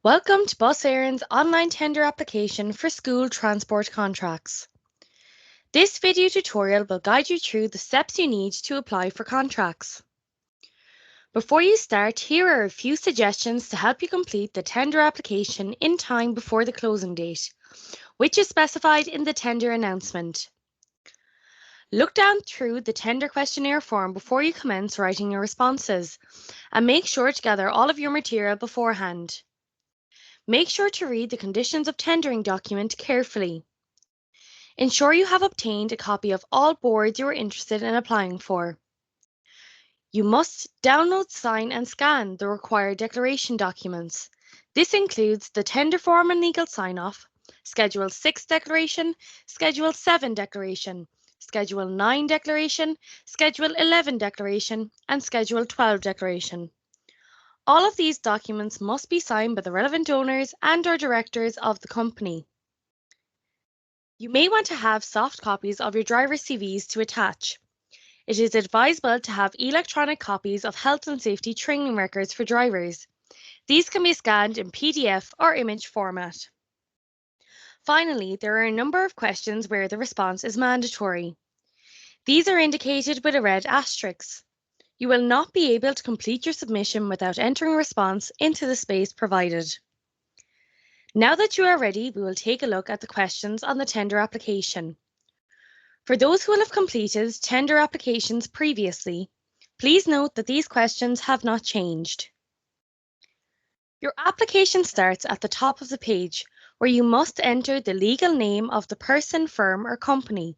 Welcome to Bus Éireann's online tender application for school transport contracts. This video tutorial will guide you through the steps you need to apply for contracts. Before you start, here are a few suggestions to help you complete the tender application in time before the closing date, which is specified in the tender announcement. Look down through the tender questionnaire form before you commence writing your responses, and make sure to gather all of your material beforehand. Make sure to read the conditions of tendering document carefully. Ensure you have obtained a copy of all boards you are interested in applying for. You must download, sign and scan the required declaration documents. This includes the tender form and legal sign-off, Schedule 6 declaration, Schedule 7 declaration, Schedule 9 declaration, Schedule 11 declaration and Schedule 12 declaration. All of these documents must be signed by the relevant owners and/or directors of the company. You may want to have soft copies of your driver's CVs to attach. It is advisable to have electronic copies of health and safety training records for drivers. These can be scanned in PDF or image format. Finally, there are a number of questions where the response is mandatory. These are indicated with a red asterisk. You will not be able to complete your submission without entering a response into the space provided. Now that you are ready, we will take a look at the questions on the tender application. For those who will have completed tender applications previously, please note that these questions have not changed. Your application starts at the top of the page, where you must enter the legal name of the person, firm or company.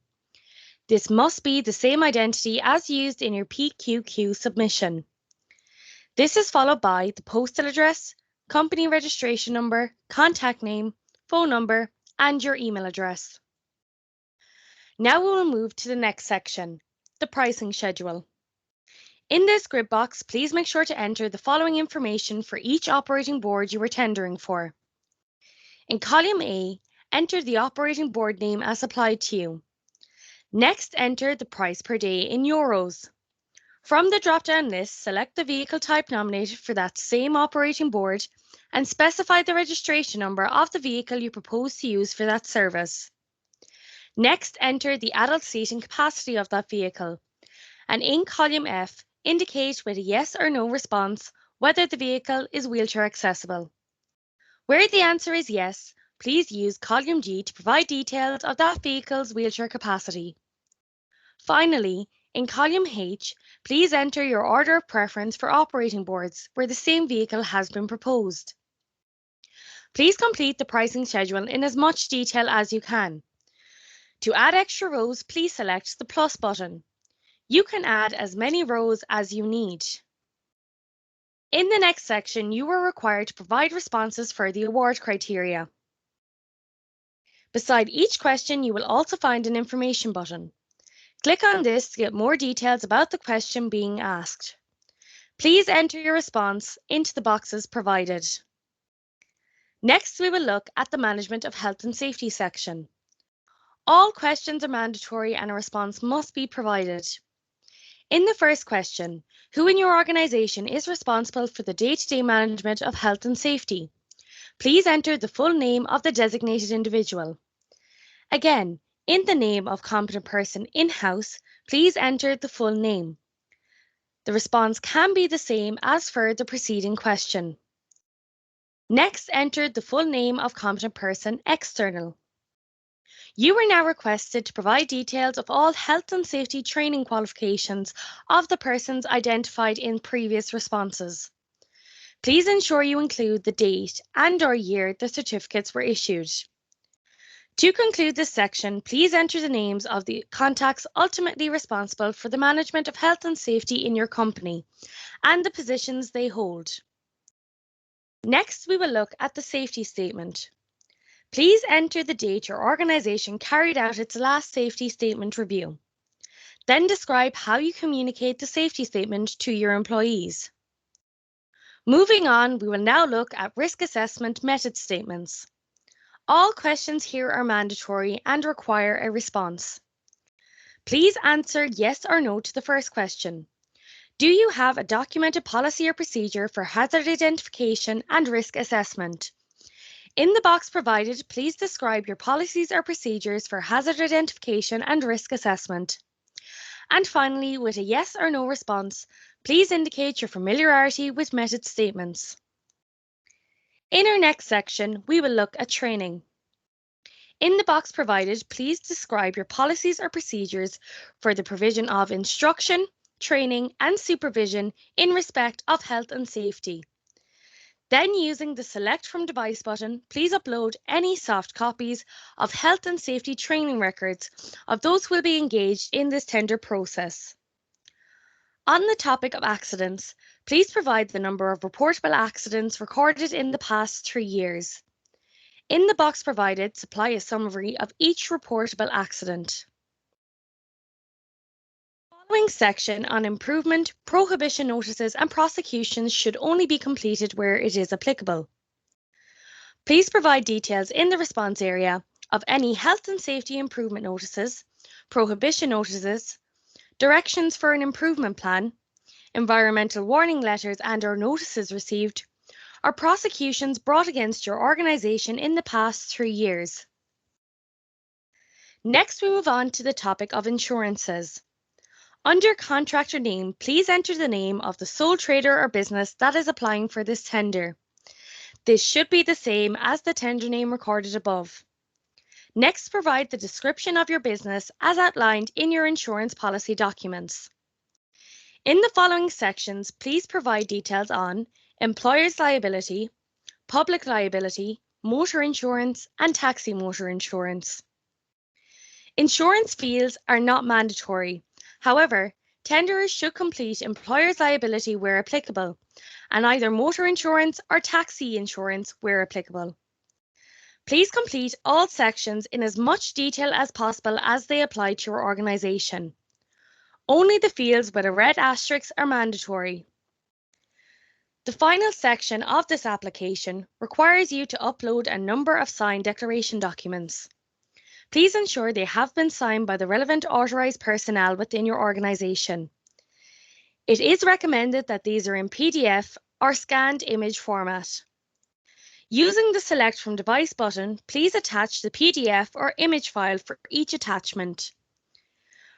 This must be the same identity as used in your PQQ submission. This is followed by the postal address, company registration number, contact name, phone number, and your email address. Now we will move to the next section, the pricing schedule. In this grid box, please make sure to enter the following information for each operating board you are tendering for. In column A, enter the operating board name as applied to you. Next, enter the price per day in euros. From the drop-down list, select the vehicle type nominated for that same operating board and specify the registration number of the vehicle you propose to use for that service. Next, enter the adult seating capacity of that vehicle, and in column F, indicate with a yes or no response whether the vehicle is wheelchair accessible. Where the answer is yes, please use column G to provide details of that vehicle's wheelchair capacity. Finally, in column H, please enter your order of preference for operating boards where the same vehicle has been proposed. Please complete the pricing schedule in as much detail as you can. To add extra rows, please select the plus button. You can add as many rows as you need. In the next section, you are required to provide responses for the award criteria. Beside each question, you will also find an information button. Click on this to get more details about the question being asked. Please enter your response into the boxes provided. Next, we will look at the Management of Health and Safety section. All questions are mandatory and a response must be provided. In the first question, who in your organisation is responsible for the day-to-day management of health and safety? Please enter the full name of the designated individual. Again, in the name of competent person in-house, please enter the full name. The response can be the same as for the preceding question. Next, enter the full name of competent person external. You are now requested to provide details of all health and safety training qualifications of the persons identified in previous responses. Please ensure you include the date and/or year the certificates were issued. To conclude this section, please enter the names of the contacts ultimately responsible for the management of health and safety in your company and the positions they hold. Next, we will look at the safety statement. Please enter the date your organisation carried out its last safety statement review. Then describe how you communicate the safety statement to your employees. Moving on, we will now look at risk assessment method statements. All questions here are mandatory and require a response. Please answer yes or no to the first question. Do you have a documented policy or procedure for hazard identification and risk assessment? In the box provided, please describe your policies or procedures for hazard identification and risk assessment. And finally, with a yes or no response, please indicate your familiarity with method statements. In our next section, we will look at training. In the box provided, please describe your policies or procedures for the provision of instruction, training, and supervision in respect of health and safety. Then, using the Select from Device button, please upload any soft copies of health and safety training records of those who will be engaged in this tender process. On the topic of accidents, please provide the number of reportable accidents recorded in the past 3 years. In the box provided, supply a summary of each reportable accident. The following section on improvement, prohibition notices and prosecutions should only be completed where it is applicable. Please provide details in the response area of any health and safety improvement notices, prohibition notices, directions for an improvement plan, environmental warning letters and/or notices received, or prosecutions brought against your organisation in the past 3 years. Next, we move on to the topic of insurances. Under contractor name, please enter the name of the sole trader or business that is applying for this tender. This should be the same as the tender name recorded above. Next, provide the description of your business as outlined in your insurance policy documents. In the following sections, please provide details on employer's liability, public liability, motor insurance, and taxi motor insurance. Insurance fields are not mandatory. However, tenderers should complete employer's liability where applicable, and either motor insurance or taxi insurance where applicable. Please complete all sections in as much detail as possible as they apply to your organisation. Only the fields with a red asterisk are mandatory. The final section of this application requires you to upload a number of signed declaration documents. Please ensure they have been signed by the relevant authorised personnel within your organisation. It is recommended that these are in PDF or scanned image format. Using the Select from Device button, please attach the PDF or image file for each attachment.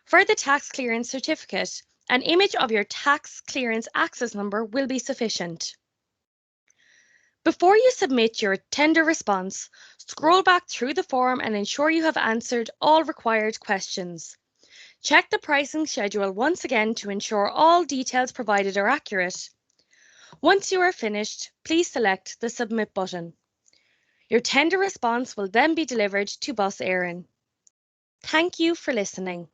For the tax clearance certificate, an image of your tax clearance access number will be sufficient. Before you submit your tender response, scroll back through the form and ensure you have answered all required questions. Check the pricing schedule once again to ensure all details provided are accurate. Once you are finished, please select the Submit button. Your tender response will then be delivered to Boss Éireann. Thank you for listening.